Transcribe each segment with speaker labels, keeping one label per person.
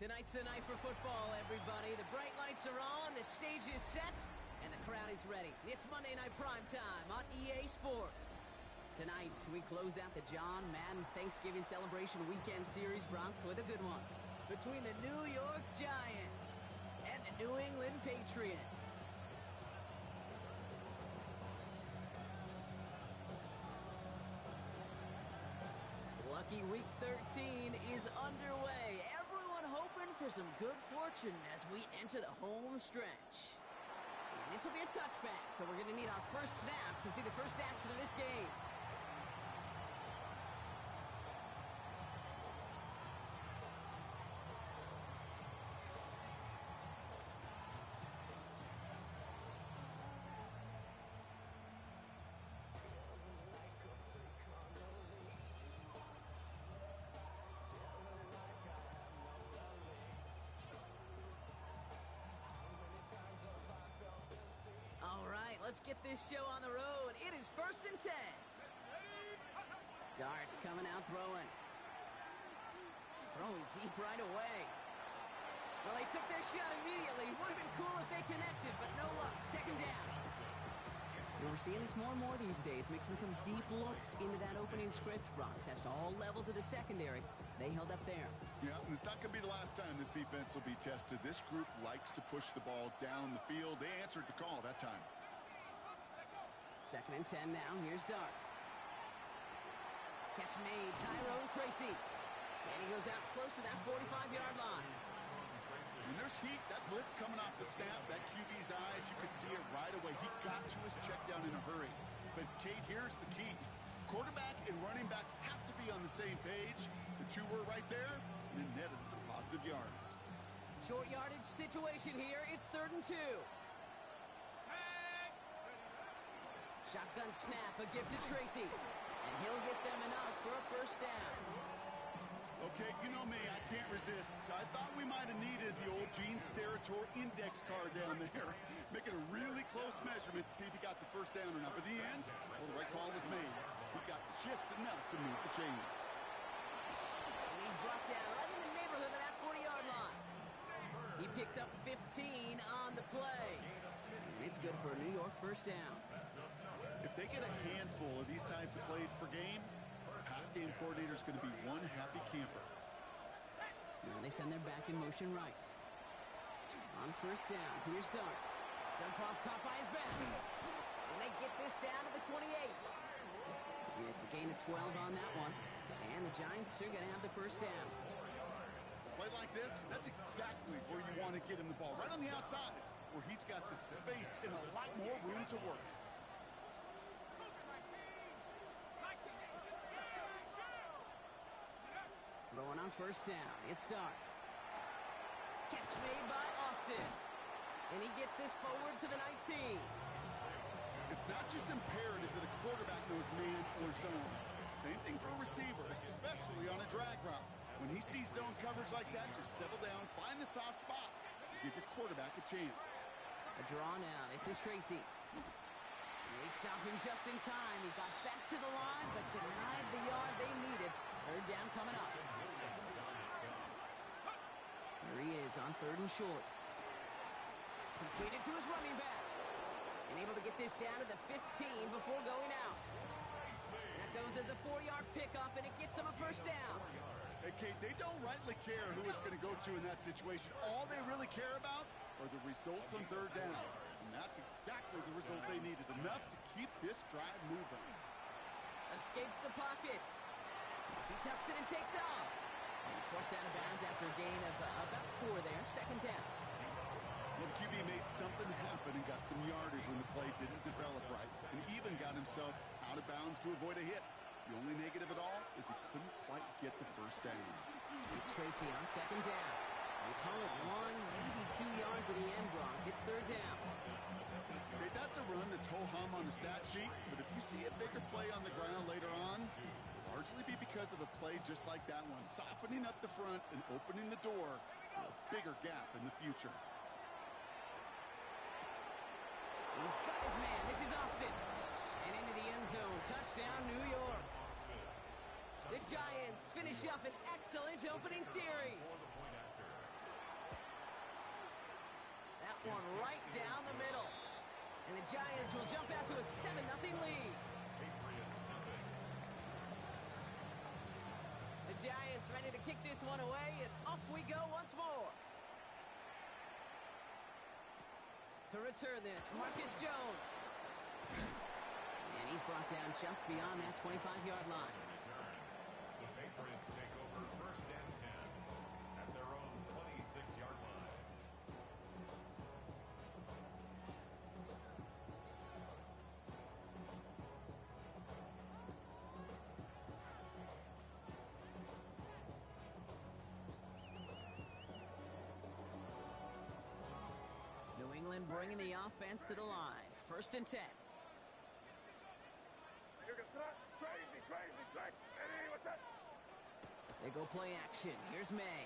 Speaker 1: Tonight's the night for football, everybody. The bright lights are on, the stage is set, and the crowd is ready. It's Monday Night Primetime on EA Sports. Tonight, we close out the John Madden Thanksgiving Celebration Weekend Series, Bronc, with a good one. Between the New York Giants and the New England Patriots. Lucky Week 13 is underway. Everyone hoping for some good fortune as we enter the home stretch. And this will be a touchback, so we're going to need our first snap to see the first action of this game. All right, let's get this show on the road. It is 1st and 10. Darts coming out throwing. Throwing deep right away. Well, they took their shot immediately. Would have been cool if they connected, but no luck. Second down. And we're seeing this more and more these days, mixing some deep looks into that opening script. Bronc test all levels of the secondary. They held up there.
Speaker 2: Yeah, and it's not going to be the last time this defense will be tested. This group likes to push the ball down the field. They answered the call that time.
Speaker 1: 2nd and 10 now. Here's Darts. Catch made. Tyrone Tracy. And he goes out close to that 45-yard line.
Speaker 2: When there's heat, that blitz coming off the snap, that QB's eyes, you could see it right away. He got to his check down in a hurry. But, Kate, here's the key. Quarterback and running back have to be on the same page. The two were right there, and it netted some positive yards.
Speaker 1: Short yardage situation here. It's 3rd and 2. Shotgun snap, a gift to Tracy. And he'll get them enough for a first down.
Speaker 2: Okay, you know me, I can't resist. I thought we might have needed the old Gene Steratore index card down there. Making a really close measurement to see if he got the first down or not. But in the end, well, the right call was made. He got just enough to move the chains.
Speaker 1: And he's brought down right in the neighborhood of that 40-yard line. He picks up 15 on the play. And it's good for a New York first down.
Speaker 2: If they get a handful of these types of plays per game, pass game coordinator is going to be one happy camper.
Speaker 1: Now they send their back in motion right. On first down, here's Darts. Dump off caught by his back. And they get this down to the 28. And it's a gain of 12 on that one. And the Giants are going to have the first down.
Speaker 2: Play like this, that's exactly where you want to get him the ball. Right on the outside, where he's got the space and a lot more room to work.
Speaker 1: Going on first down, it's Darts. Catch made by Austin. And he gets this forward to the 19.
Speaker 2: It's not just imperative that a quarterback knows man or zone. Same thing for a receiver, especially on a drag route. When he sees zone coverage like that, just settle down, find the soft spot, and give your quarterback a chance.
Speaker 1: A draw now. This is Tracy. They stopped him just in time. He got back to the line, but denied the yard they needed. 3rd down coming up. There he is on 3rd and short. Completed to his running back. And able to get this down to the 15 before going out. That goes as a 4-yard pickup, and it gets him a first down.
Speaker 2: Hey, Kate, they don't rightly care who it's going to go to in that situation. All they really care about are the results on 3rd down. And that's exactly the result they needed. Enough to keep this drive moving.
Speaker 1: Escapes the pocket. He tucks it and takes off. And he's forced out of bounds after a gain of about 4 there. 2nd down.
Speaker 2: Well, the QB made something happen and got some yardage when the play didn't develop right. And even got himself out of bounds to avoid a hit. The only negative at all is he couldn't quite get the first down.
Speaker 1: It's Tracy on 2nd down. We call it 1, maybe 2 yards at the end, Bronc. It's 3rd down.
Speaker 2: Okay, that's a run that's ho-hum on the stat sheet, but if you see a bigger play on the ground later on, it'll largely be because of a play just like that one, softening up the front and opening the door for a bigger gap in the future.
Speaker 1: He's got his man. This is Austin. And into the end zone. Touchdown, New York. The Giants finish up an excellent opening series. one right down the middle. And the Giants will jump out to a 7-0 lead. The Giants ready to kick this one away, and off we go once more. To return this, Marcus Jones. And he's brought down just beyond that 25-yard line.
Speaker 3: The Patriots take over first and 10 at their own 26-yard line.
Speaker 1: New England bringing the offense to the line. First and 10. They go play action. Here's May.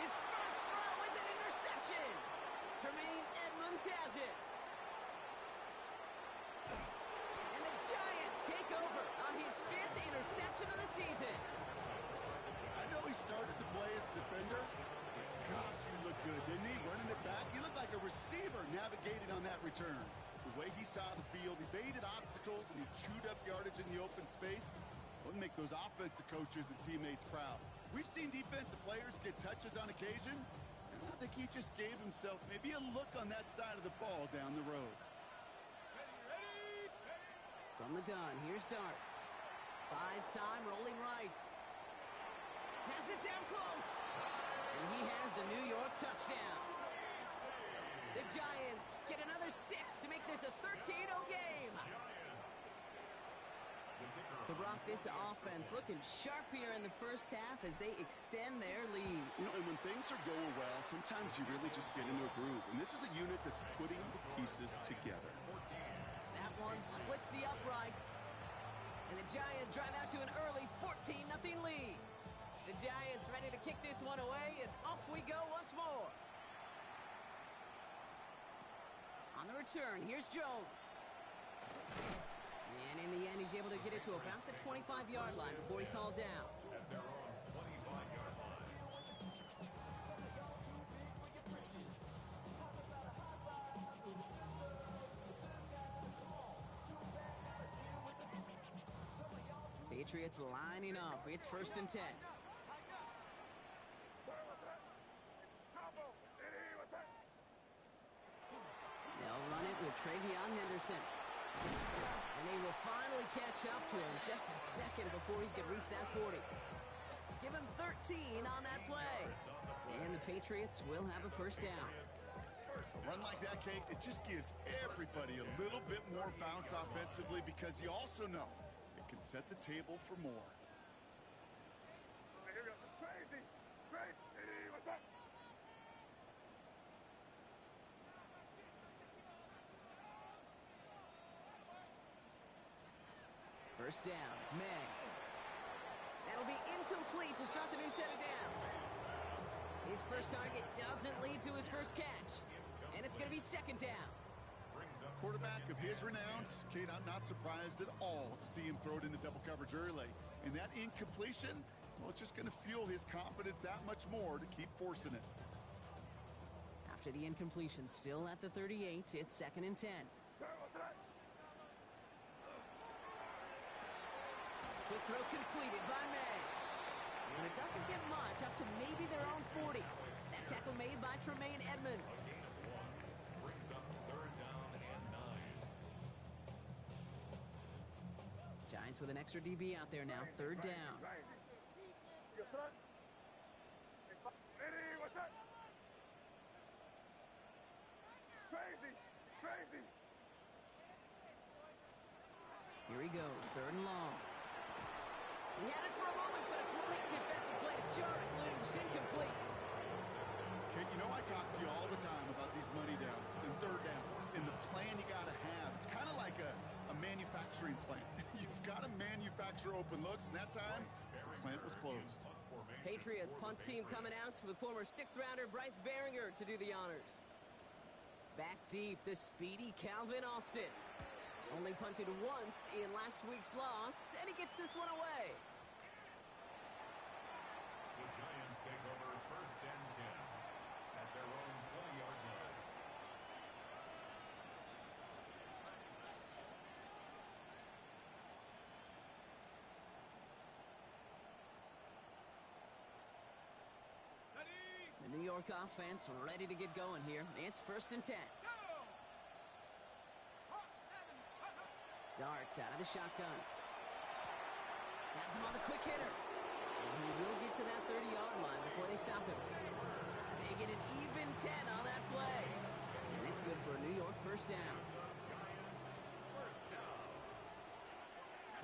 Speaker 1: His first throw is an interception. Tremaine Edmonds has it. And the Giants take over on his 5th interception of the season.
Speaker 2: I know he started to play as defender. Gosh, he looked good, didn't he? Running it back, he looked like a receiver navigating on that return. The way he saw the field, he baited obstacles, and he chewed up yardage in the open space. Would make those offensive coaches and teammates proud. We've seen defensive players get touches on occasion, and I think he just gave himself maybe a look on that side of the ball down the road.
Speaker 1: From the gun, here's Dart. Buys time, rolling right. Has it down close. And he has the New York touchdown. The Giants get another 6 to make this a 13-0 game. So, Brock, this offense looking sharp here in the first half as they extend their lead.
Speaker 2: You know, and when things are going well, sometimes you really just get into a groove. And this is a unit that's putting the pieces together.
Speaker 1: That one splits the uprights. And the Giants drive out to an early 14-0 lead. The Giants ready to kick this one away, and off we go once more. On the return, here's Jones. And in the end, he's able to get it to about the 25-yard line before he's hauled down.
Speaker 3: At their own 25-yard line.
Speaker 1: Patriots lining up. It's first and 10. They'll run it with Travion Henderson. And they will finally catch up to him just a second before he could reach that 40. Give him 13 on that play. And the Patriots will have a first down.
Speaker 2: A run like that, Kate, it just gives everybody a little bit more bounce offensively because you also know it can set the table for more.
Speaker 1: First down, May. That'll be incomplete to start the new set of downs. His first target doesn't lead to his first catch. And it's going to be second down.
Speaker 2: Quarterback of his renown, Kate, I'm not surprised at all to see him throw it into double coverage early. And that incompletion, well, it's just going to fuel his confidence that much more to keep forcing it.
Speaker 1: After the incompletion, still at the 38, it's second and 10. Quick throw completed by May. And it doesn't get much, up to maybe their own 40. That tackle made by Tremaine Edmonds.
Speaker 3: Brings up third down and 9.
Speaker 1: Giants with an extra DB out there now, third down. Here he goes, third and long. He had it for a moment, but a great defensive play to jar it loose, incomplete.
Speaker 2: Kate, you know I talk to you all the time about these money downs and third downs and the plan you got to have. It's kind of like a manufacturing plant. You've got to manufacture open looks, and that time, the plant was closed.
Speaker 1: Patriots punt team coming out with former sixth-rounder Bryce Behringer to do the honors. Back deep, the speedy Calvin Austin. Only punted once in last week's loss, and he gets this one away.
Speaker 3: The Giants take over first and 10 at their own
Speaker 1: York offense ready to get going here. It's 1st and 10. Darts out of the shotgun. Has him on the quick hitter. And he will get to that 30-yard line before they stop him. They get an even 10 on that play. And it's good for a New York 1st down.
Speaker 3: First down.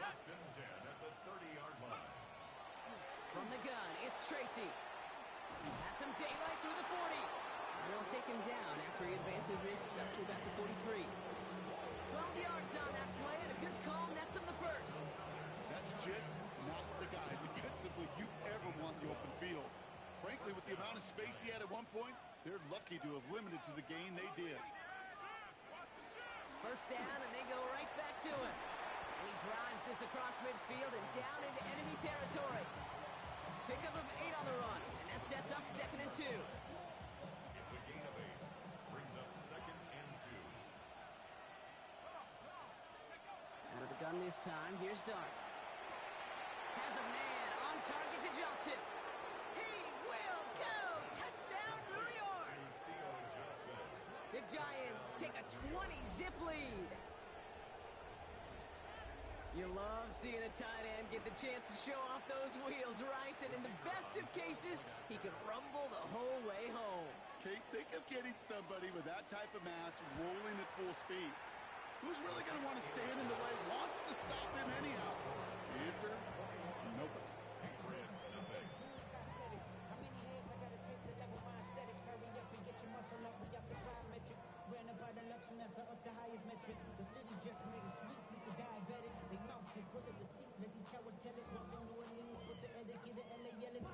Speaker 3: 1st and 10 at the 30-yard line.
Speaker 1: From the gun, it's Tracy. Has some daylight through the 40. And they'll take him down after he advances this up to about the 43. 12 yards on that play, and a good call nets him the 1st.
Speaker 2: That's just not the guy defensively you ever want the open field. Frankly, with the amount of space he had at one point, they're lucky to have limited to the gain they did.
Speaker 1: 1st down, and they go right back to it. And he drives this across midfield and down into enemy territory. Pickup of 8 on the run, and that sets up 2nd and 2.
Speaker 3: It's a gain of 8. Brings up 2nd and 2.
Speaker 1: Out of the gun this time, here's Dart. Has a man on target to Johnson. He will go! Touchdown, New York!
Speaker 3: Theo Johnson.
Speaker 1: The Giants take a 20-zip lead. You love seeing a tight end get the chance to show off those wheels, right? And in the best of cases, he can rumble the whole way home.
Speaker 2: Kate, think of getting somebody with that type of mass rolling at full speed. Who's really going to want to stand in the way, wants to stop him anyhow? The answer, nobody.
Speaker 3: Patriots, nothing.
Speaker 4: How many hands I gotta take to level my aesthetics? Hurry up and get your muscle up, we up the biometric. Ran about the luxury, that's up the highest metric. The city just made it sweet, we could diabetic. They mouth get full of deceit, let these cowards tell it. Walk in New Orleans with the etiquette of LA yelling.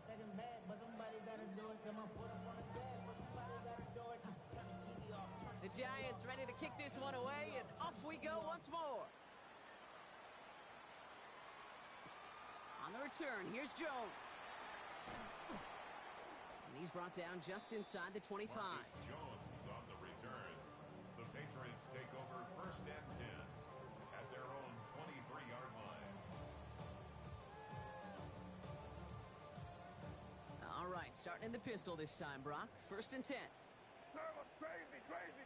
Speaker 4: Second bad, but somebody gotta do it. Come on, put up on the gas, but somebody gotta do it. Turn the TV off, turn
Speaker 1: The Giants ready to kick this one away, and off we go once more. On the return, here's Jones. And he's brought down just inside the 25.
Speaker 3: Marcus Jones on the return. The Patriots take over 1st and 10 at their own 23-yard line.
Speaker 1: All right, starting in the pistol this time, Brock. 1st and 10.
Speaker 5: Crazy.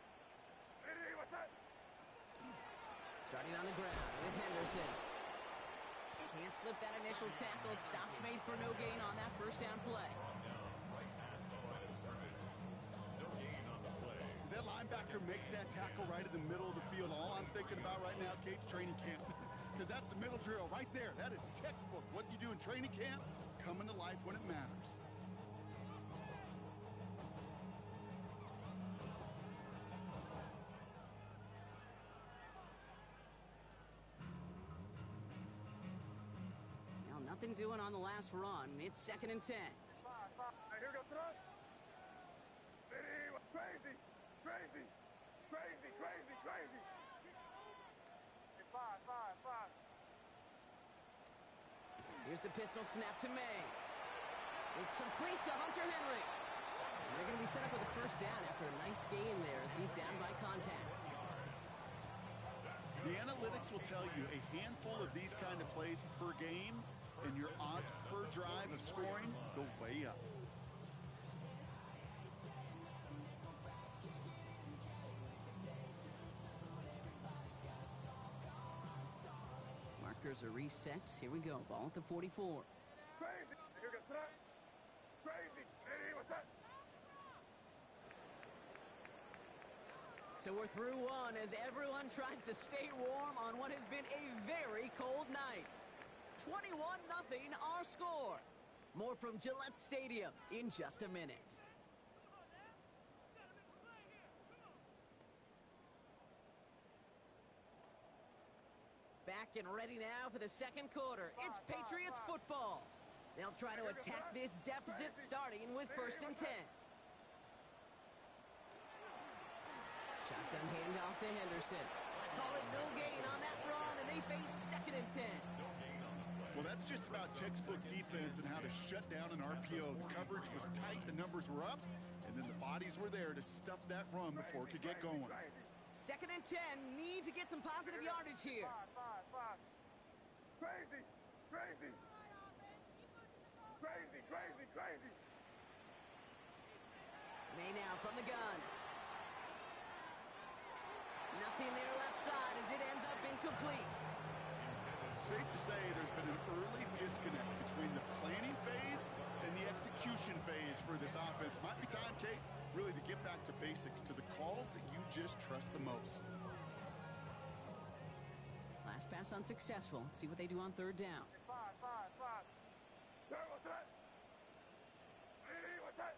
Speaker 5: Hey, what's that?
Speaker 1: Starting on the ground with Henderson. Can't slip that initial tackle. Stops made for no gain on that 1st down play.
Speaker 3: Brought down right at the line of scrimmage. No gain on the play.
Speaker 2: As that linebacker makes that tackle right in the middle of the field, all I'm thinking about right now, Kate's training camp. Because that's the middle drill right there. That is textbook. What you do in training camp, coming to life when it matters.
Speaker 1: Nothing doing on the last run. It's 2nd and 10.
Speaker 5: Hey, here goes the run. Hey, what's crazy. Hey, 5.
Speaker 1: Here's the pistol snap to May. It's complete to Hunter Henry. And they're going to be set up with a 1st down after a nice gain there as he's down by contact.
Speaker 2: The analytics will tell you a handful of these kind of plays per game, and your odds per drive of scoring go way up.
Speaker 1: Markers are reset. Here we go. Ball at the 44.
Speaker 5: Crazy. Here goes the run. Crazy. Hey, what's that?
Speaker 1: So we're through one as everyone tries to stay warm on what has been a very cold night. 21-0 our score. More from Gillette Stadium in just a minute. Back and ready now for the 2nd quarter. It's Patriots football. They'll try to attack this deficit starting with 1st and 10. Shotgun handoff to Henderson. Call it no gain on that run, and they face 2nd and 10.
Speaker 2: Well, that's just about textbook defense and how to shut down an RPO. The coverage was tight, the numbers were up, and then the bodies were there to stuff that run before it could get going.
Speaker 1: 2nd and 10, need to get some positive yardage here.
Speaker 5: 5. Crazy. crazy, crazy.
Speaker 1: May now from the gun. Nothing there left side as it ends up incomplete.
Speaker 2: Safe to say there's been an early disconnect between the planning phase and the execution phase for this offense. Might be time, Kate, really to get back to basics, to the calls that you just trust the most.
Speaker 1: Last pass unsuccessful. Let's see what they do on third down.
Speaker 5: Five. There, what's that? Hey, what's that?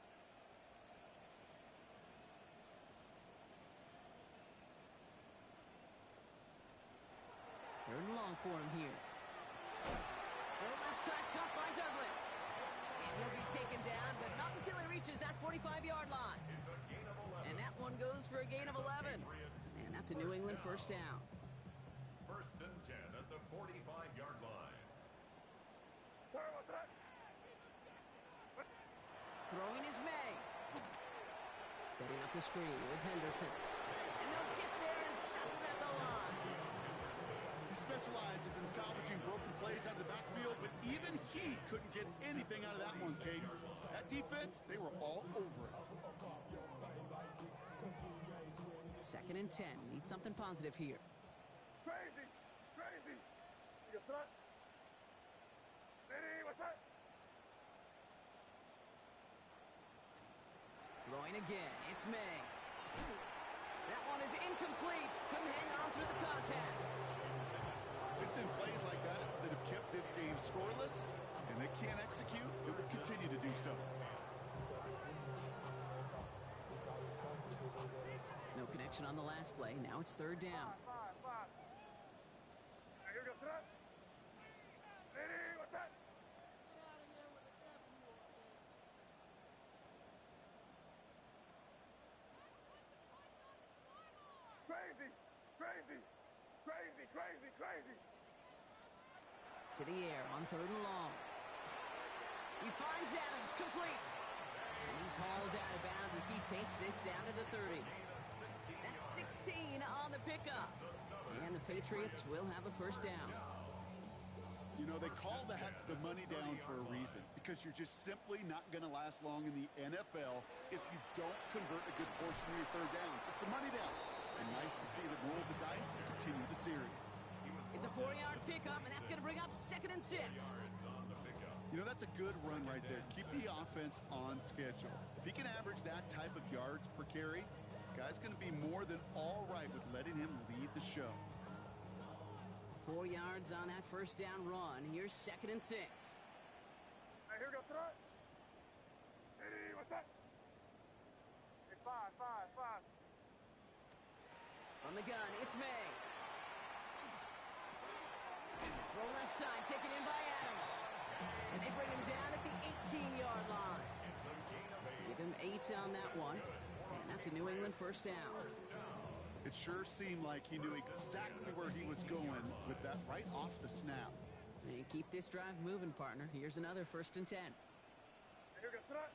Speaker 1: Third and long for him here. Throw left side cut by Douglas. And he'll be taken down, but not until he reaches that 45-yard line.
Speaker 3: It's a gain of 11.
Speaker 1: And that one goes for a gain of 11. And that's a New England first down.
Speaker 3: First and 10 at the 45-yard line.
Speaker 5: There, what's that?
Speaker 1: Throwing is May. Setting up the screen with Henderson. And they'll get there and stop him at the line.
Speaker 2: He specializes in salvaging broken plays out of the backfield, but even he couldn't get anything out of that one, Kate. That defense, they were all over it.
Speaker 1: Second and 10. Need something positive here.
Speaker 5: Crazy. You got that? Hey, what's that?
Speaker 1: Throwing again. It's May. That one is incomplete. Couldn't hang on through the contact.
Speaker 2: It's been plays like that that have kept this game scoreless, and they can't execute. It will continue to do so.
Speaker 1: No connection on the last play. Now it's third down.
Speaker 5: Five. Here goes that. Hey, what's that? Crazy.
Speaker 1: To the air on third and long. He finds Adams, complete. And he's hauled out of bounds as he takes this down to the 30. That's 16 on the pickup. And the Patriots will have a first down.
Speaker 2: You know, they call that the money down for a reason, because you're just simply not going to last long in the NFL if you don't convert a good portion of your third downs. It's the money down. And nice to see them roll the dice and continue the series.
Speaker 1: It's a 4-yard pickup, and that's going to bring up 2nd and 6.
Speaker 2: You know, that's a good run right there. Keep the offense on schedule. If he can average that type of yards per carry, this guy's going to be more than all right with letting him lead the show.
Speaker 1: 4 yards on that first down run. Here's 2nd and 6.
Speaker 5: Hey, here goes that. Hey, what's that? Hey, five.
Speaker 1: From the gun, it's May. Roll left side, taken in by Adams. And they bring him down at the 18-yard line. Give him 8 on that one. And that's a New England first down.
Speaker 2: It sure seemed like he knew exactly where he was going with that right off the snap.
Speaker 1: And keep this drive moving, partner. Here's another 1st and 10.
Speaker 5: Here goes that.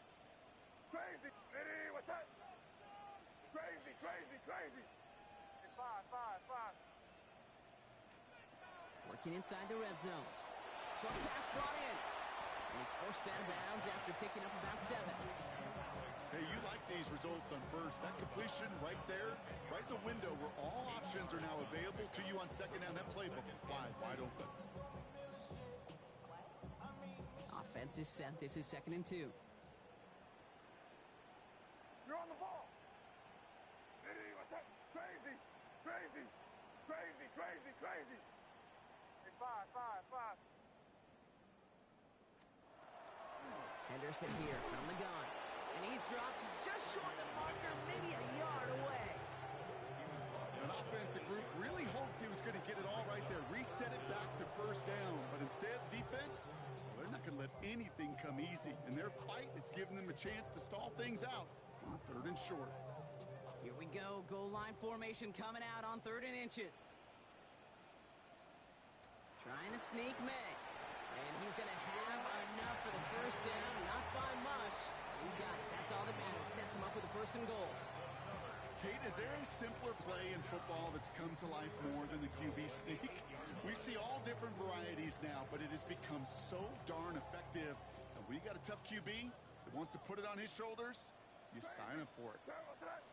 Speaker 5: Crazy. Hey, what's that? Crazy. Hey, five.
Speaker 1: Working inside the red zone. Short pass brought in. And he's forced out of bounds after picking up about 7.
Speaker 2: Hey, you like these results on first. That completion right there, right in the window where all options are now available to you on second down. That playbook wide open.
Speaker 1: Offense is set. This is 2nd and 2.
Speaker 5: You're on the ball. Hey, what's that? Crazy. Hey, five.
Speaker 1: Henderson here from the gun. And he's dropped just short of the marker, maybe a yard away.
Speaker 2: An offensive group really hoped he was going to get it all right there, reset it back to first down. But instead, defense, they're not going to let anything come easy. And their fight is giving them a chance to stall things out on 3rd and short.
Speaker 1: Here we go. Goal line formation coming out on 3rd and inches. Trying to sneak May. And he's going to have enough for the first down. Not by much. He got it. That's all that matters. Sets him up with a 1st and goal.
Speaker 2: Kate, is there a simpler play in football that's come to life more than the QB sneak? We see all different varieties now, but it has become so darn effective, and When you got a tough QB that wants to put it on his shoulders, you sign him for it.
Speaker 5: What's that?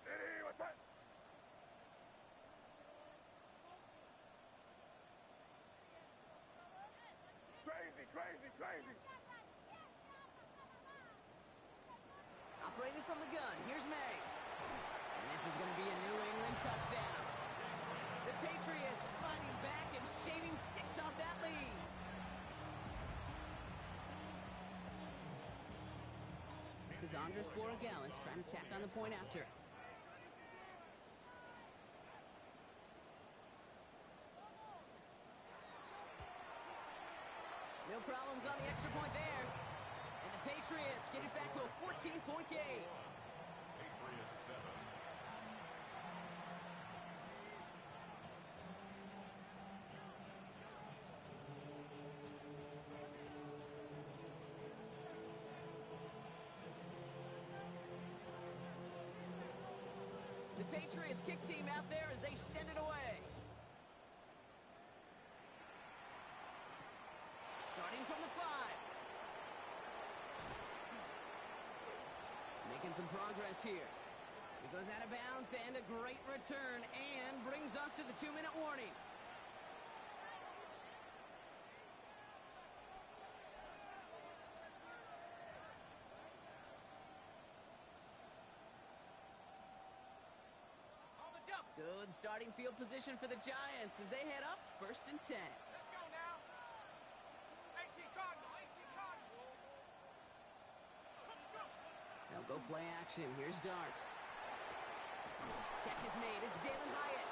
Speaker 5: Hey, what's that? Crazy, crazy, crazy.
Speaker 1: Operating from the gun, here's May. And this is going to be a New England touchdown. The Patriots fighting back and shaving 6 off that lead. This is Andres Borregales trying to tack on the point after. No problems on the extra point there. And the Patriots get it back to a 14-point game.
Speaker 3: Patriots 7.
Speaker 1: The Patriots kick team out there as they send it away. Starting from the 5. Making some progress here. He goes out of bounds and a great return and brings us to the 2-minute warning. Good starting field position for the Giants as they head up 1st and 10.
Speaker 5: Let's go now. 18 Cardinal, 18 Cardinal.
Speaker 1: Now go play action. Here's Dart. Catch is made. It's Dalen Hyatt.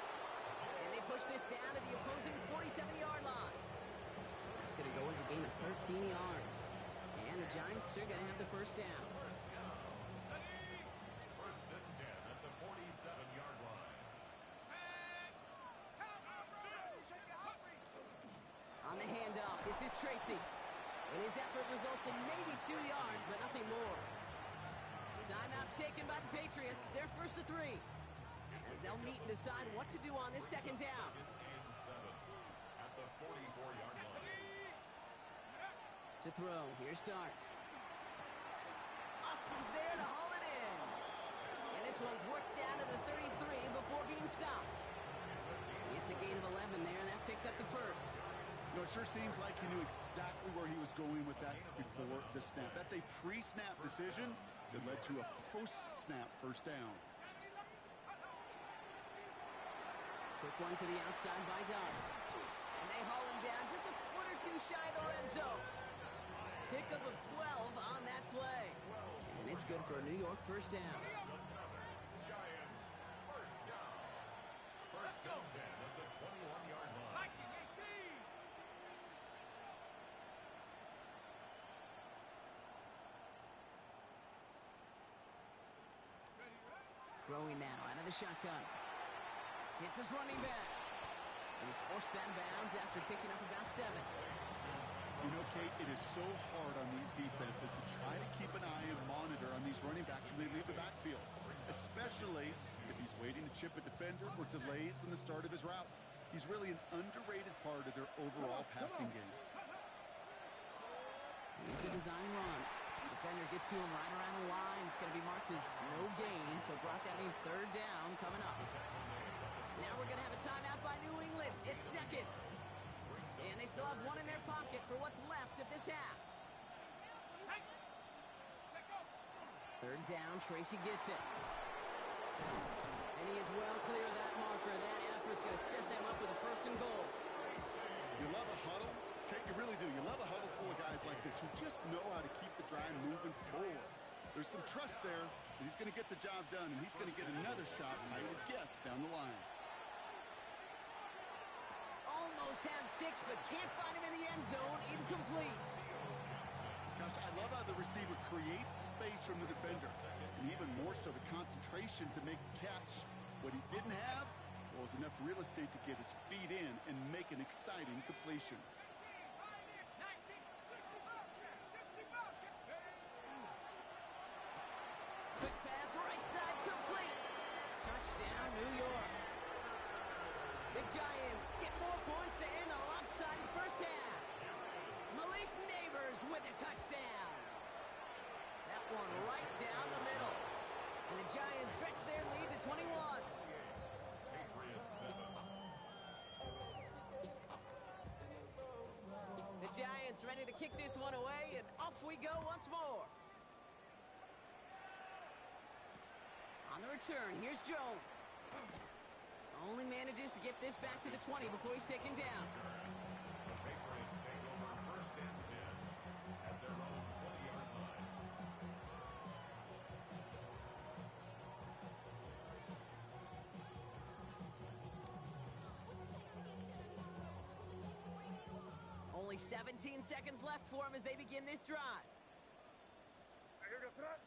Speaker 1: And they push this down to the opposing 47-yard line. That's going to go as a gain of 13 yards. And the Giants are going to have the first down.
Speaker 3: First and 10 at the 47-yard line.
Speaker 1: On the handoff, this is Tracy. And his effort results in maybe 2 yards, but nothing more. Timeout taken by the Patriots. They're 1st to 3. As they'll meet and decide what to do on this second down.
Speaker 3: 2nd and 7 at the 44-yard line.
Speaker 1: To throw, here's Dart. Austin's there to haul it in. And this one's worked down to the 33 before being stopped. It's a gain of 11 there, and that picks up the first.
Speaker 2: You know, it sure seems like he knew exactly where he was going with that before the snap. That's a pre-snap decision that led to a post-snap first down.
Speaker 1: Quick one to the outside by Dart. And they haul him down just a foot or 2 shy of the red zone. Pickup of 12 on that play. And it's good for a New York first down.
Speaker 3: Giants first down. First and 10 at the 21-yard line.
Speaker 1: Throwing now out of the shotgun. Hits his running back. And he's forced out of bounds after picking up about 7.
Speaker 2: You know, Kate, it is so hard on these defenses to try to keep an eye and monitor on these running backs when they leave the backfield, especially if he's waiting to chip a defender or delays in the start of his route. He's really an underrated part of their overall passing game.
Speaker 1: Here's a design run. Defender gets to him right around the line. It's going to be marked as no gain, so Brock, that means 3rd down coming up. Now we're going to have a timeout by New England. It's 2nd. And they still have 1 in their pocket for what's left of this half. 3rd down, Tracy gets it. And he is well clear of that marker. That effort's going to set them up with a 1st and goal.
Speaker 2: You love a huddle? Kate, you really do. You love a huddle full of guys like this who just know how to keep the drive moving forward. There's some trust there that he's going to get the job done, and he's going to get another shot, I would guess, down the line.
Speaker 1: Almost had 6, but can't find him in the end zone. Incomplete.
Speaker 2: Gosh, I love how the receiver creates space from the defender, and even more so the concentration to make the catch. What he didn't have was enough real estate to get his feet in and make an exciting completion.
Speaker 1: Quick pass, right side, complete. Touchdown, New York. The Giants get more points to end a lopsided first half. Malik Neighbors with a touchdown. That one right down the middle. And the Giants stretch their lead to 21.
Speaker 3: Patriots 7.
Speaker 1: The Giants ready to kick this one away, and off we go once more. On the return, here's Jones. Only manages to get this back to the 20 before he's taken down.
Speaker 3: The Patriots take over first and 10 at their own 20-yard line.
Speaker 1: Only 17 seconds left for him as they begin this drive.
Speaker 5: Hey, here goes that.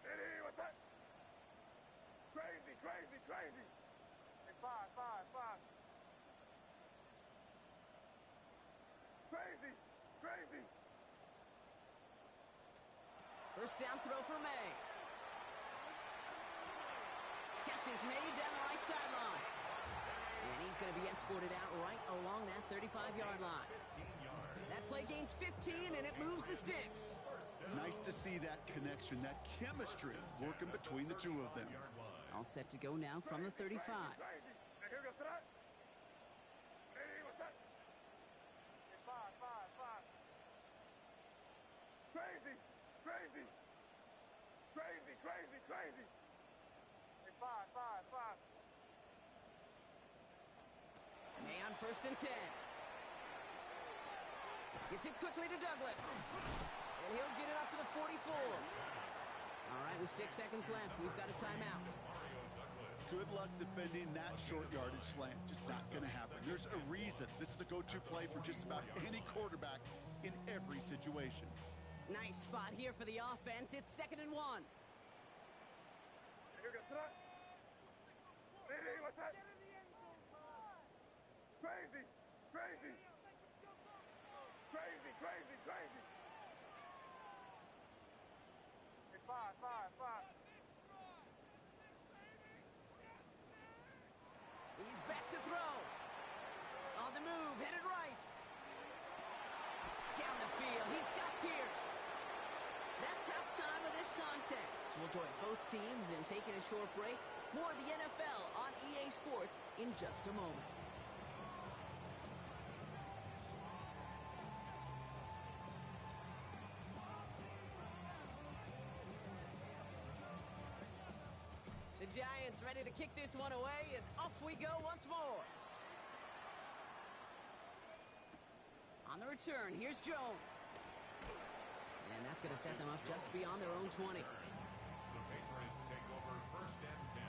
Speaker 5: Eddie, what's that? Crazy, crazy, crazy. Hey, five. Crazy, crazy.
Speaker 1: First down throw for May. Catch is made down the right sideline. And he's going to be escorted out right along that 35-yard line.
Speaker 3: 15 yards.
Speaker 1: That play gains 15, and it moves the sticks.
Speaker 2: Nice to see that connection, that chemistry working between the two of them.
Speaker 3: Yard line.
Speaker 1: All set to go now from the 35.
Speaker 5: Crazy. Hey, here goes that. Eddie, what's that? Hey, five. Crazy, crazy. Crazy, crazy, crazy. Hey, five.
Speaker 1: May on first and 10. Gets it quickly to Douglas. And he'll get it up to the 44. All right, with 6 seconds left, we've got a timeout.
Speaker 2: Good luck defending that short yardage slant. Just not going to happen. There's a reason this is a go-to play for just about any quarterback in every situation.
Speaker 1: Nice spot here for the offense. It's 2nd and 1.
Speaker 5: Here goes that. Eddie, what's that? Crazy, crazy. Crazy, crazy, crazy. Hey, five.
Speaker 1: He's back to throw. On the move, headed right. Down the field, he's got Pierce. That's halftime of this contest. We'll join both teams in taking a short break. More of the NFL on EA Sports in just a moment. The Giants ready to kick this one away, and off we go once more. On the return, here's Jones. And that's going to set them up just beyond their own 20.
Speaker 3: The Patriots take over first and 10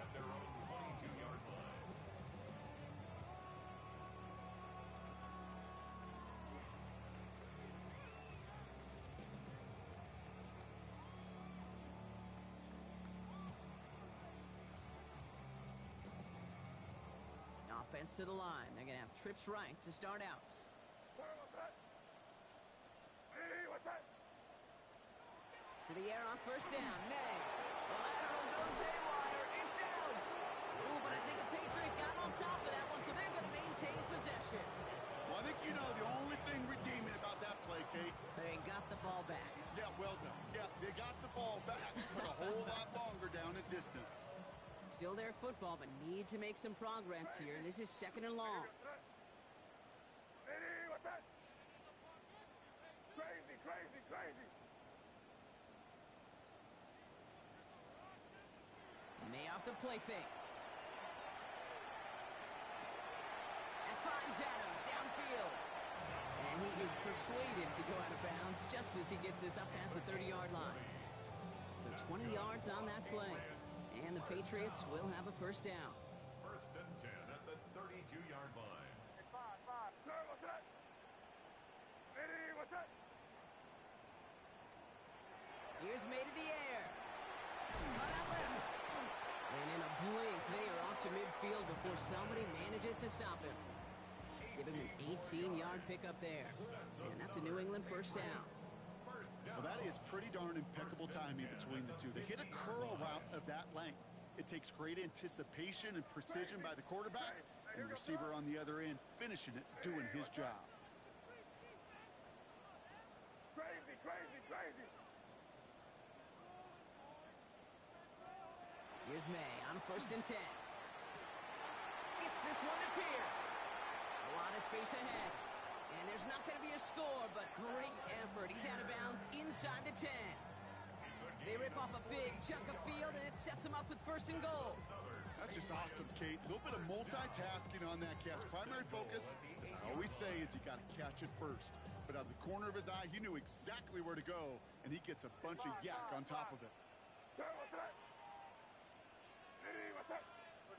Speaker 3: at their own 22-yard line.
Speaker 1: Offense to the line. They're going to have trips right to start out.
Speaker 5: What's that? Eddie, what's that?
Speaker 1: To the air on first down. May. The lateral goes haywire. It's out. Ooh, but I think the Patriot got on top of that one, so they're going to maintain possession.
Speaker 2: Well, I think you know the only thing redeeming about that play, Kate.
Speaker 1: They got the ball back.
Speaker 2: Yeah, well done. Yeah, they got the ball back, but a whole lot longer down in distance.
Speaker 1: Still their football, but need to make some progress here. And this is 2nd and long.
Speaker 5: Eddie, what's that? Crazy, crazy, crazy.
Speaker 1: May off the play fake. And finds Adams downfield. And he is persuaded to go out of bounds just as he gets this up past the 30-yard line. So 20 yards on that play. And the Patriots will have a first down.
Speaker 3: First and 10 at the 32-yard line.
Speaker 5: Hey, five. Sir, what's that? Eddie, what's that?
Speaker 1: Here's May to the air. Cut out left. And in a blink, they are off to midfield before somebody manages to stop him. Give him an 18-yard pickup there. And that's a New England first down.
Speaker 2: Well, that is pretty darn impeccable timing between the two. They hit a curl route of that length. It takes great anticipation and precision by the quarterback, and the receiver on the other end finishing it, doing his job.
Speaker 1: Here's May on 1st and 10. Gets this one to Pierce. A lot of space ahead. And there's not going to be a score, but great effort. He's out of bounds inside the 10. They rip off a big chunk of field, and it sets him up with 1st and goal.
Speaker 2: That's just awesome, Kate. A little bit of multitasking on that catch. Primary focus, as I always say, is you got to catch it first. But out of the corner of his eye, he knew exactly where to go, and he gets a bunch of yak on top of it.
Speaker 5: Hey, what's that? Hey, what's that?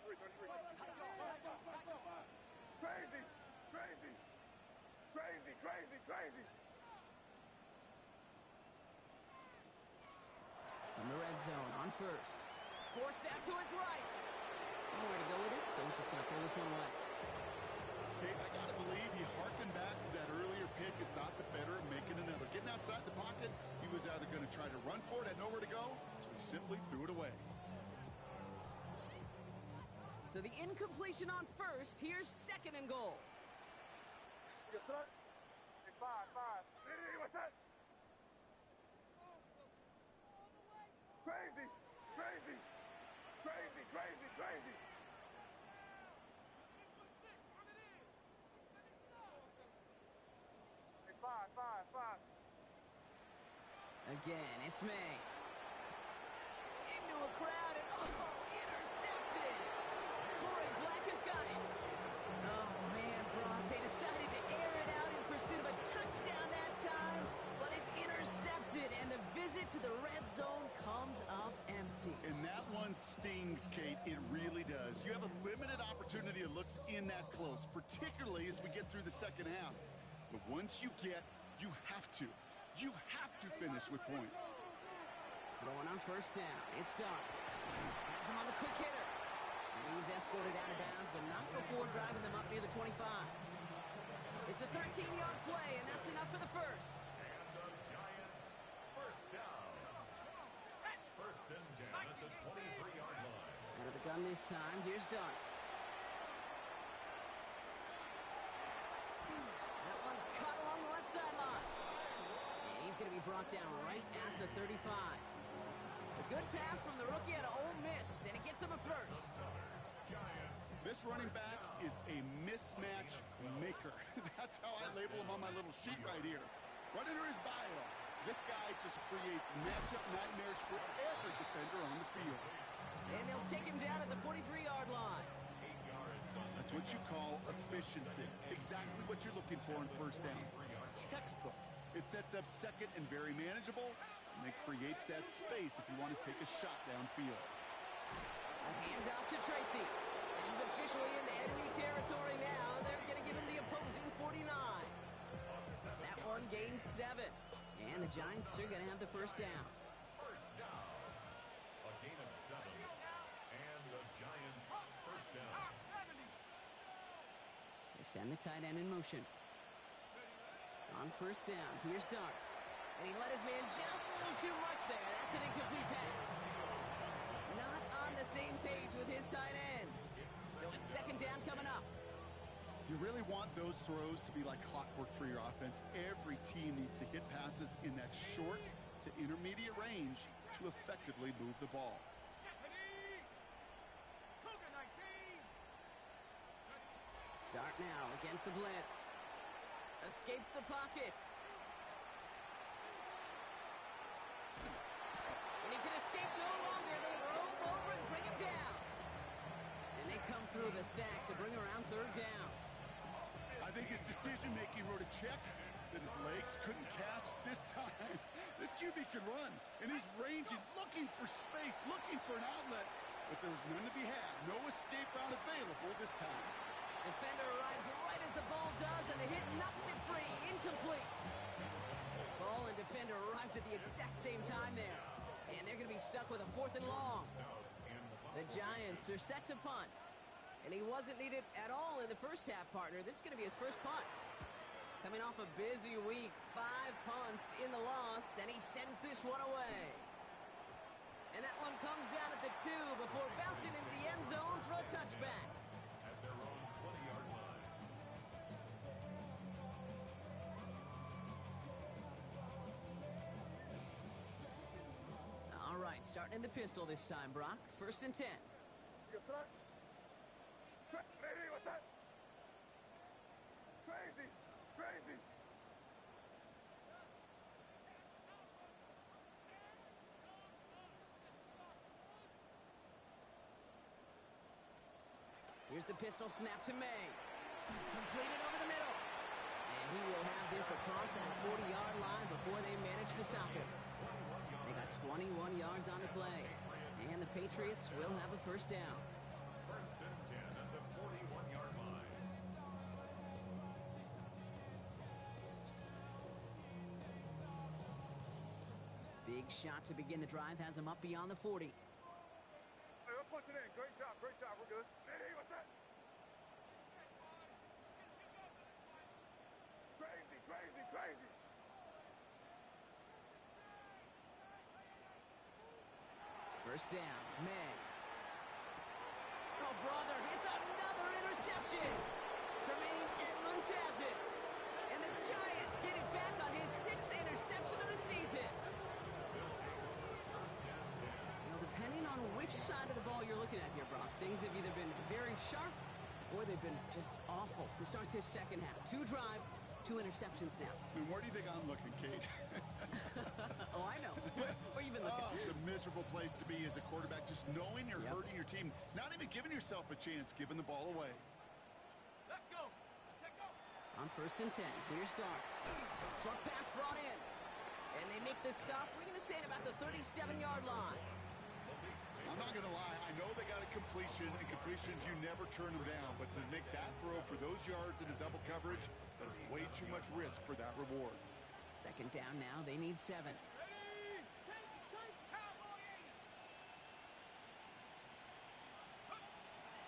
Speaker 5: 23. Crazy, crazy, crazy, crazy, crazy.
Speaker 1: In the red zone on 1st. Forced out to his right. Nowhere to go with it, so he's just going to throw this one away.
Speaker 2: Kate, I got to believe he harkened back to that earlier pick and thought the better of making another. Getting outside the pocket, he was either going to try to run for it, had nowhere to go, so he simply threw it away.
Speaker 1: So the incompletion on 1st. Here's 2nd and goal.
Speaker 5: Yes, sir. Hey, 5. Hey, what's that? Crazy, crazy, crazy, crazy, crazy. Hey, 5.
Speaker 1: Again, it's May. Into a crowd, and intercepted! Corey Black has got it. Oh, man, Brock, they decided to air it out in pursuit of a touchdown that time, but it's intercepted, and the visit to the red zone comes up empty.
Speaker 2: And that one stings, Kate. It really does. You have a limited opportunity that looks in that close, particularly as we get through the second half. But once you get, you have to finish with points.
Speaker 1: Throwing on 1st down. It's Dart. Has him on the quick hitter. And he's escorted out of bounds, but not before driving them up near the 25. It's a 13-yard play, and that's enough for the 1st.
Speaker 3: And the Giants, 1st down. 1st and 10 at the 23-yard line.
Speaker 1: Out of the gun this time. Here's Dart. That one's caught along the left sideline. And he's going to be brought down right at the 35. A good pass from the rookie out of Ole Miss, and it gets him a 1st.
Speaker 2: This running back is a mismatch maker. That's how I label him on my little sheet right here. Right under his bio, this guy just creates matchup nightmares for every defender on the field.
Speaker 1: And they'll take him down at the 43-yard line.
Speaker 2: That's what you call efficiency. Exactly what you're looking for in 1st down. Textbook. It sets up 2nd and very manageable, and it creates that space if you want to take a shot downfield.
Speaker 1: A handoff to Tracy. He's officially in the enemy territory now. They're going to give him the opposing 49. That one gains 7. And the Giants are going to have the 1st down.
Speaker 3: 1st down. A gain of 7. And the Giants, 1st down.
Speaker 1: They send the tight end in motion. On 1st down, here's Dart. And he let his man just a little too much there. That's an incomplete pass. Not on the same page with his tight end. So it's 2nd down coming up.
Speaker 2: You really want those throws to be like clockwork for your offense. Every team needs to hit passes in that short to intermediate range to effectively move the ball.
Speaker 1: Dart now against the blitz. Escapes the pocket. And he can escape no longer. They rope over and bring him down. And they come through the sack to bring around 3rd down.
Speaker 2: I think his decision-making wrote a check that his legs couldn't catch this time. This QB can run, and he's ranging, looking for space, looking for an outlet. But there was none to be had. No escape route available this time.
Speaker 1: Defender arrives right as the ball does, and the hit knocks it free. Incomplete. Ball and defender arrived at the exact same time there. And they're going to be stuck with a 4th and long. The Giants are set to punt. And he wasn't needed at all in the 1st half, partner. This is going to be his 1st punt. Coming off a busy week, 5 punts in the loss, and he sends this one away. And that one comes down at the 2 before bouncing into the end zone for a touchback.
Speaker 3: At their own 20-yard line.
Speaker 1: All right, starting in the pistol this time, Brock. 1st and 10.
Speaker 5: You got tonight? Lady, what's that? Crazy, crazy.
Speaker 1: Here's the pistol snap to May. Completed over the middle. And he will have this across that 40-yard line before they manage to stop him. They got 21 yards on the play. And the Patriots will have a 1st down.
Speaker 3: 1st and 10 at the 41-yard line.
Speaker 1: Big shot to begin the drive has him up beyond the 40.
Speaker 5: Hey, let's punch it in. Great job, we're good. Lady, what's that? Crazy, crazy, crazy.
Speaker 1: First down, May. Oh, brother, it's another interception. Tremaine Edmonds has it. And the Giants get it back on his 6th interception of the season. Now, depending on which side of the ball you're looking at here, Brock, things have either been very sharp or they've been just awful to start this second half. 2 drives, 2 interceptions now.
Speaker 2: I mean, where do you think I'm looking, Kate?
Speaker 1: Oh, I know. Where you been looking?
Speaker 2: Oh, it's a miserable place to be as a quarterback, just knowing you're hurting your team, not even giving yourself a chance, giving the ball away.
Speaker 5: Let's go. Check go.
Speaker 1: On 1st and 10, here's Dart. Short pass brought in. And they make the stop, we're going to say at about the 37-yard line.
Speaker 2: I'm not going to lie, I know they got a completion, and completions, you never turn them down. But to make that throw for those yards in a double coverage, that is way too much risk for that reward.
Speaker 1: 2nd down now, they need 7.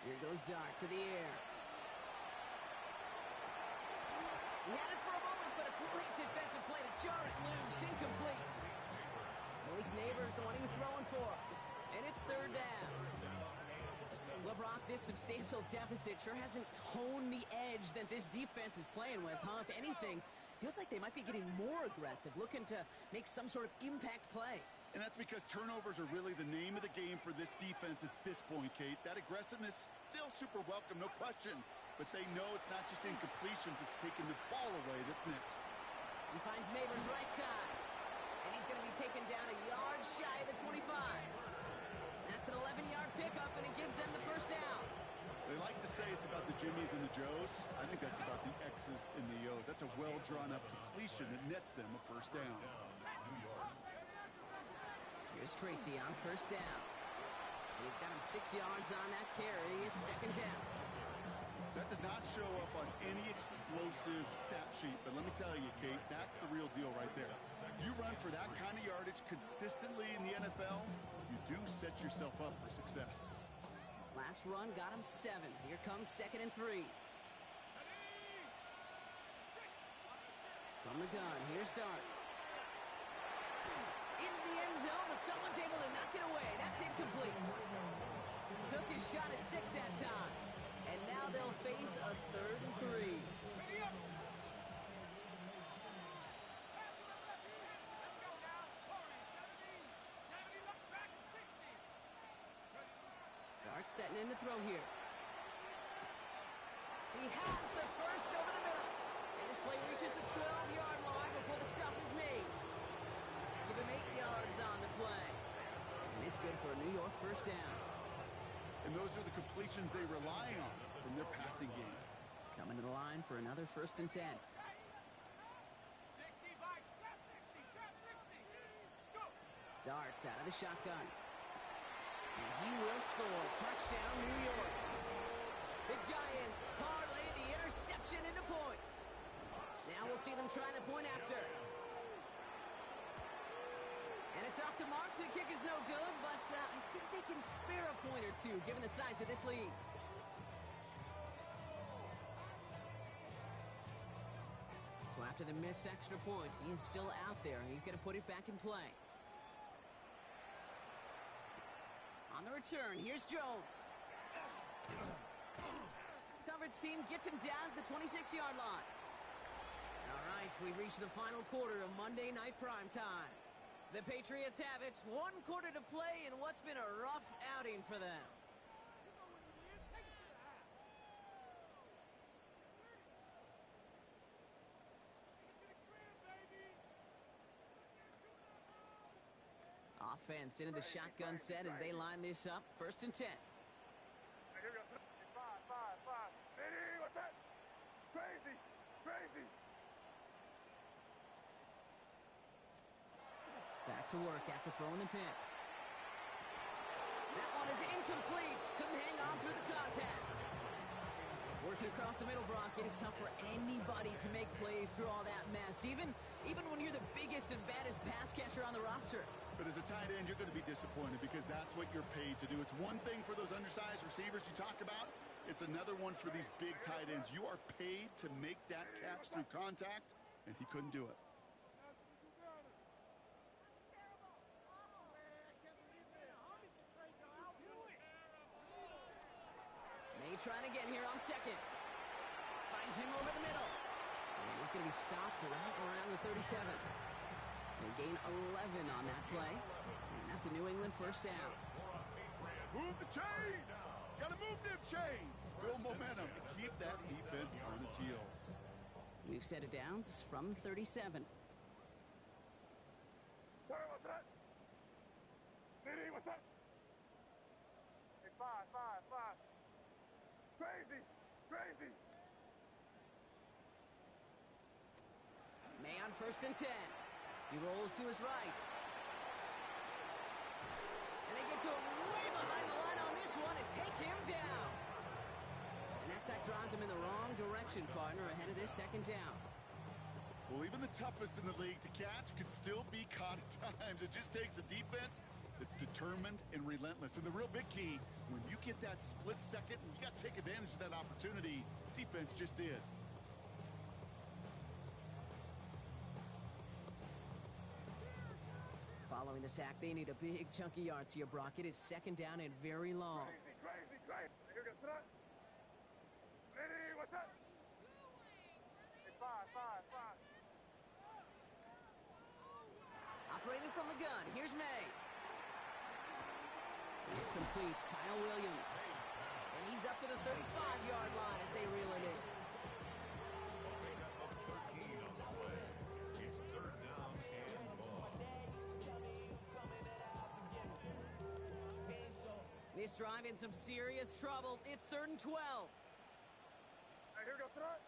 Speaker 1: Here goes Dart to the air. He had it for a moment, but a great defensive play to jar it loose. Incomplete. Malik Neighbors, the one he was throwing for. And it's 3rd down. Well, Brock, this substantial deficit sure hasn't toned the edge that this defense is playing with, huh? If anything, feels like they might be getting more aggressive, looking to make some sort of impact play.
Speaker 2: And that's because turnovers are really the name of the game for this defense at this point, Kate. That aggressiveness still super welcome, no question. But they know it's not just incompletions, it's taking the ball away that's next.
Speaker 1: He finds Neighbors right side. And he's going to be taken down a yard shy of the 25. That's an 11-yard pickup, and it gives them the 1st down.
Speaker 2: They like to say it's about the Jimmies and the Joes. I think that's about the X's and the O's. That's a well-drawn-up completion that nets them a 1st down.
Speaker 1: Here's Tracy on 1st down. He's got him 6 yards on that carry. It's 2nd down.
Speaker 2: That does not show up on any explosive stat sheet, but let me tell you, Kate, that's the real deal right there. You run for that kind of yardage consistently in the NFL, you do set yourself up for success.
Speaker 1: Last run got him 7. Here comes 2nd and 3. From the gun, here's Dart. Into the end zone, but someone's able to knock it away. That's incomplete. Took his shot at 6 that time. And now they'll face a 3rd and 3. Dart setting in the throw here. He has the first over the middle. And this play reaches the 12-yard line before the stop is made. Give him 8 yards on the play. And it's good for a New York 1st down.
Speaker 2: And those are the completions they rely on from their passing game.
Speaker 1: Coming to the line for another 1st and 10.
Speaker 5: 60, Mike. Trap 60. Go.
Speaker 1: Darts out of the shotgun. And he will score. Touchdown, New York. The Giants parlay the interception into points. Now we'll see them try the point after. And it's off the mark. The kick is no good, but I think they can spare a point or two given the size of this lead. So after the missed extra point, he's still out there. He's going to put it back in play. On the return, here's Jones. Coverage team gets him down at the 26-yard line. All right, we've reached the final quarter of Monday Night Primetime. The Patriots have it. 1 quarter to play in what's been a rough outing for them. Offense into the shotgun set as they line this up. 1st and 10.
Speaker 5: Hey, here we go. 5. Vinny, what's that? Crazy.
Speaker 1: Back to work after throwing the pick. That one is incomplete. Couldn't hang on through the contact. Working across the middle, Brock, it is tough for anybody to make plays through all that mess, even when you're the biggest and baddest pass catcher on the roster.
Speaker 2: But as a tight end, you're going to be disappointed because that's what you're paid to do. It's one thing for those undersized receivers you talk about. It's another one for these big tight ends. You are paid to make that catch through contact, and he couldn't do it.
Speaker 1: May trying again here on 2nd. Finds him over the middle. And he's going to be stopped right around the 37. They gain 11 on that play. And that's a New England 1st down.
Speaker 2: Move the chains! Gotta move them chains! Build momentum and keep that defense on its heels.
Speaker 1: We've set it downs from 37.
Speaker 5: Sorry, what's that? Vinny, what's that? Hey, 5. Crazy.
Speaker 1: May on 1st and 10. He rolls to his right. And they get to him way behind the line on this one and take him down. And that sack drives him in the wrong direction, partner, ahead of this 2nd down.
Speaker 2: Well, even the toughest in the league to catch could still be caught at times. It just takes a defense that's determined and relentless. And the real big key, when you get that split second, you got to take advantage of that opportunity. Defense just did.
Speaker 1: Following the sack, they need a big chunky yards here, Brock. It is 2nd down and very long.
Speaker 5: Crazy. Here we go, sit up. Vinny, what's that? Hey, 5.
Speaker 1: Operating from the gun, here's May. It's complete. Kyle Williams. And he's up to the 35-yard line as they reel him in.
Speaker 3: It's 3rd down and long.
Speaker 1: This drive in some serious trouble. It's 3rd and 12.
Speaker 5: Hey, here we go, sit up.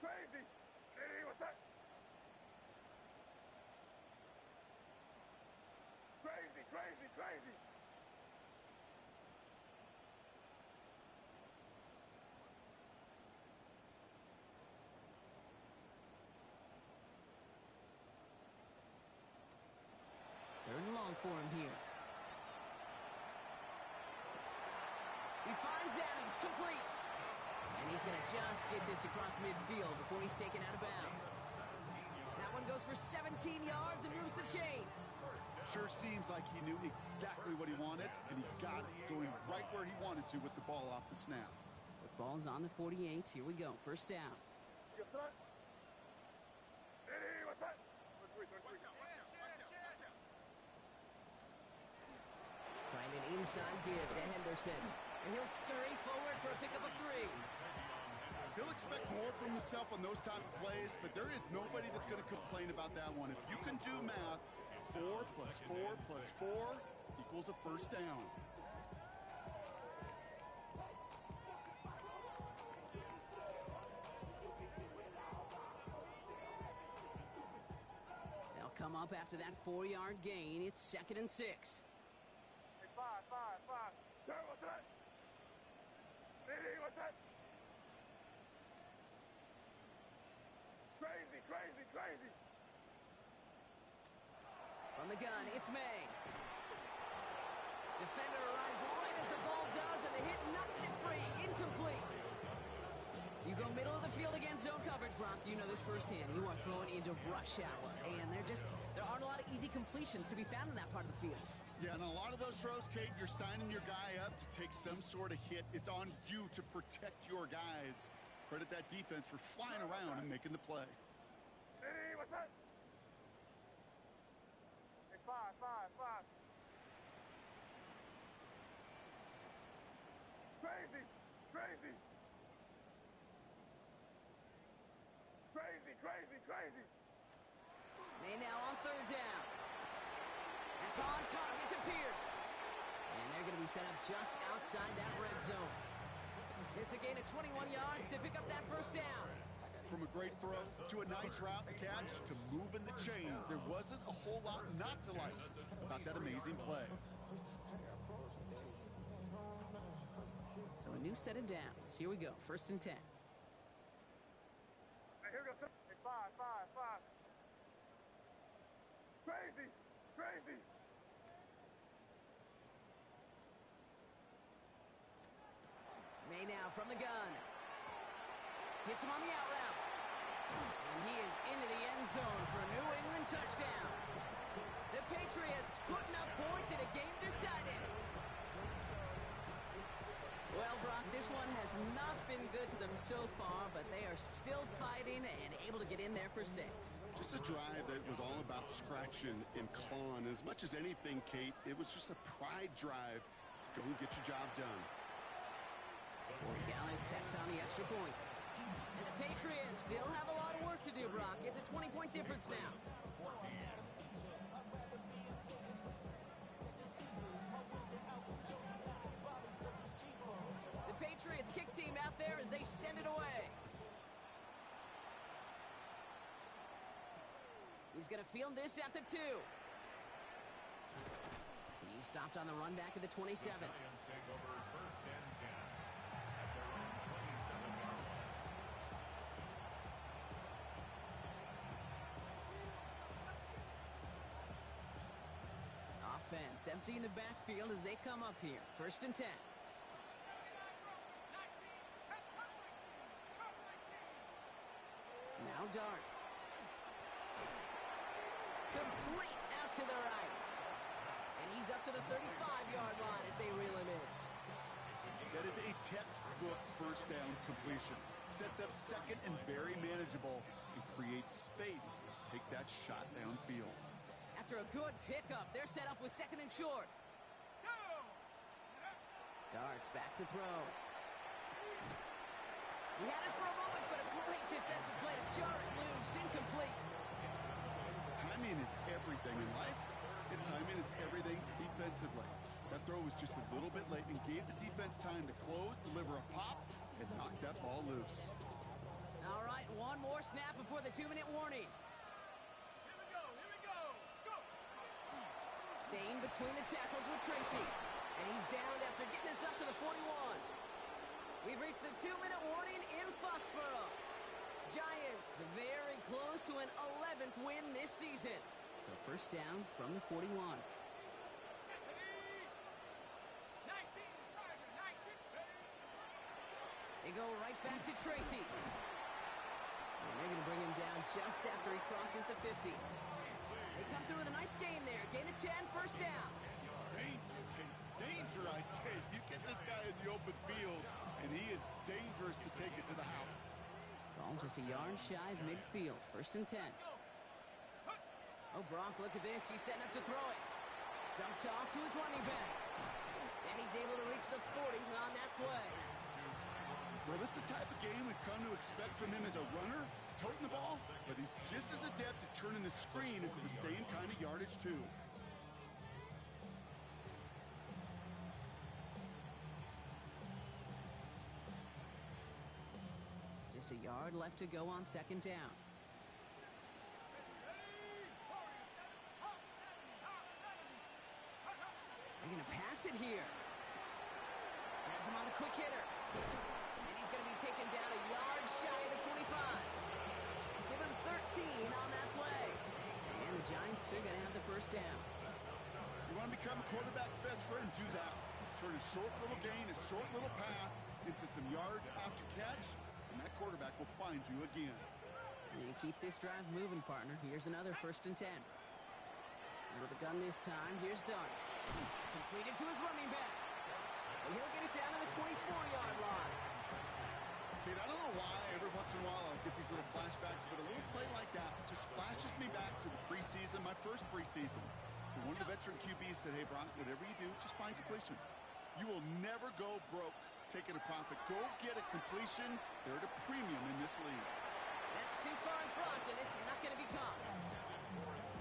Speaker 5: Crazy. Vinny, what's that? Crazy.
Speaker 1: Third and long for him here. He finds Adams, complete. And he's going to just get this across midfield before he's taken out of bounds. That one goes for 17 yards and moves the chains.
Speaker 2: Sure seems like he knew exactly what he wanted, and he got it going right where he wanted to with the ball off the snap.
Speaker 1: Football's on the 48. Here we go. 1st down.
Speaker 5: You got that? Vinny, what's that?
Speaker 1: Trying an inside give to Henderson. And he'll scurry forward for a pickup of 3.
Speaker 2: He'll expect more from himself on those type of plays, but there is nobody that's going to complain about that one. If you can do math, 4 plus 4 plus 4 equals a 1st down.
Speaker 1: They'll come up after that 4-yard gain. It's 2nd and 6.
Speaker 5: Hey, 5. Sorry, what's that? Vinny, what's that? Crazy.
Speaker 1: From the gun, it's May. Defender arrives right as the ball does, and the hit knocks it free. Incomplete. You go middle of the field against zone coverage, Brock. You know this firsthand. You are throwing into rush hour, and there aren't a lot of easy completions to be found in that part of the field.
Speaker 2: Yeah, and a lot of those throws, Kate, you're signing your guy up to take some sort of hit. It's on you to protect your guys. Credit that defense for flying around and making the play.
Speaker 5: Vinny, what's that? Hey, 5. crazy, crazy.
Speaker 1: May now on third down. That's on target to Pierce. And they're going to be set up just outside that red zone. It's a gain of 21 yards to pick up that first down.
Speaker 2: From a great throw to a nice route catch to moving the chains, there wasn't a whole lot not to like about that amazing play.
Speaker 1: So a new set of downs. Here we go, 1st and 10.
Speaker 5: Hey, here we go. Hey, five. Crazy, crazy.
Speaker 1: May now from the gun. Hits him on the out route. And he is into the end zone for a New England touchdown. The Patriots putting up points in a game decided. Well, Brock, this one has not been good to them so far, but they are still fighting and able to get in there for 6.
Speaker 2: Just a drive that was all about scratching and clawing. As much as anything, Kate, it was just a pride drive to go and get your job done.
Speaker 1: Gallus tacks on the extra point. And the Patriots still have a lot of work to do, Brock. It's a 20-point difference now. The Patriots kick team out there as they send it away. He's going to field this at the 2. He stopped on the run back at the 27.
Speaker 3: The Giants take over 1st and 10 at their own 27-yard line.
Speaker 1: Offense empty in the backfield as they come up here. 1st and 10. Now Dart. Complete out to the right. And he's up to the 35-yard line as they reel him in.
Speaker 2: That is a textbook first down completion. Sets up second and very manageable and creates space to take that shot downfield.
Speaker 1: After a good pickup, they're set up with 2nd and short. Darts back to throw. He had it for a moment, but a great defensive play to jar it loose. Incomplete.
Speaker 2: Timing is everything in life, and timing is everything defensively. That throw was just a little bit late and gave the defense time to close, deliver a pop, and knock that ball loose.
Speaker 1: All right, one more snap before the 2-minute warning.
Speaker 5: Here we go. Go.
Speaker 1: Staying between the tackles with Tracy. And he's downed after getting this up to the 41. We've reached the 2-minute warning in Foxborough. Giants very close to an 11th win this season. So 1st down from the 41. They go right back to Tracy. And they're going to bring him down just after he crosses the 50. They come through with a nice gain there. Gain of 10, 1st down.
Speaker 2: Danger, I say. You get this guy in the open field, and he is dangerous to take it to the house.
Speaker 1: Ball just a yard shy of midfield. 1st and 10. Oh, Brock, look at this. He's setting up to throw it. Dumped off to his running back. And he's able to reach the 40 on that play.
Speaker 2: Well, this is the type of game we've come to expect from him as a runner, toting the ball, but he's just as adept at turning the screen into the same kind of yardage, too.
Speaker 1: Just a yard left to go on 2nd down. They're going to pass it here. Has him on the quick hitter. And he's going to be taken down a yard shy of the 25. Give him 13 on that play. And the Giants are going to have the 1st down.
Speaker 2: You want to become a quarterback's best friend? Do that. Turn a short little gain, a short little pass into some yards after catch, and that quarterback will find you again.
Speaker 1: And keep this drive moving, partner. Here's another 1st and 10. With a gun this time, here's Dart. Completed to his running back. And he'll get it down to the 24-yard line.
Speaker 2: Kate, I don't know why every once in a while I'll get these little flashbacks, but a little play like that just flashes me back to the preseason, my first preseason. And one of the veteran QBs said, hey, Brock, whatever you do, just find completions. You will never go broke taking a profit. Go get a completion. They're at a premium in this league.
Speaker 1: That's too far in front, and it's not going to be caught.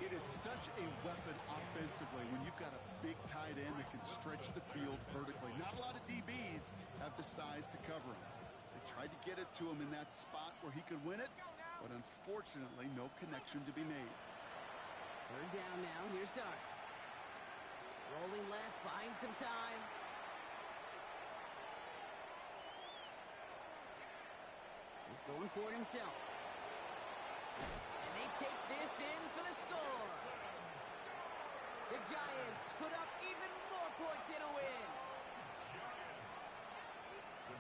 Speaker 2: It is such a weapon offensively when you've got a big tight end that can stretch the field vertically. Not a lot of DBs have the size to cover him. They tried to get it to him in that spot where he could win it, but unfortunately, no connection to be made.
Speaker 1: Third down now. Here's Darts. Rolling left, buying some time. He's going for it himself. And they take this in for the score. The Giants put up even more points in a win.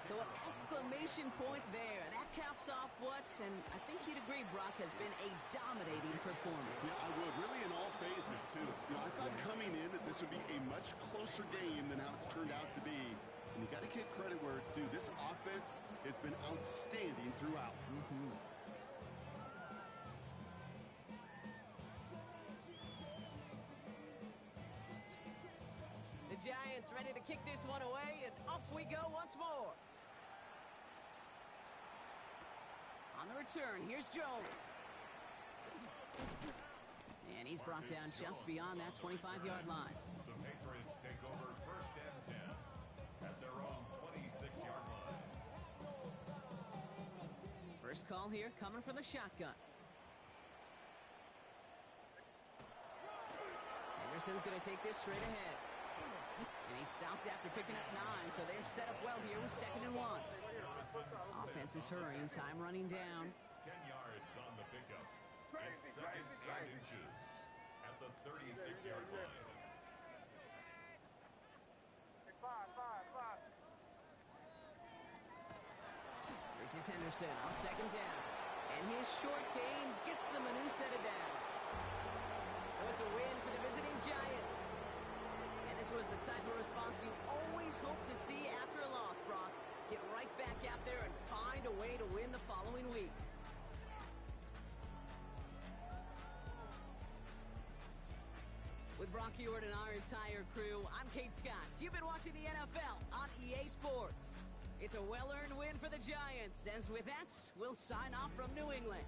Speaker 1: So an exclamation point there. That caps off what, and I think you'd agree, Brock, has been a dominating performance.
Speaker 2: Yeah, I would. Really in all phases, too. You know, I thought coming in that this would be a much closer game than how it's turned out to be. And you got to give credit where it's due. This offense has been outstanding throughout.
Speaker 1: The Giants ready to kick this one away, and off we go once more. On the return, here's Jones. And he's brought down just beyond that 25-yard line.
Speaker 3: The Patriots take over first and 10 at their own 26-yard line.
Speaker 1: First call here coming from the shotgun. Anderson's going to take this straight ahead. And he stopped after picking up 9, so they're set up well here with 2nd and 1. Offense is hurrying, time running down.
Speaker 3: 10 yards on the pickup. It's 2nd and inches at the 36-yard line.
Speaker 1: This is Henderson on 2nd down. And his short gain gets them a new set of downs. So it's a win for the visiting Giants. And this was the type of response you always hope to see after a loss, Brock. Get right back out there and find a way to win the following week. With Brock Ewart and our entire crew, I'm Kate Scott. You've been watching the NFL on EA Sports. It's a well-earned win for the Giants, as with that, we'll sign off from New England.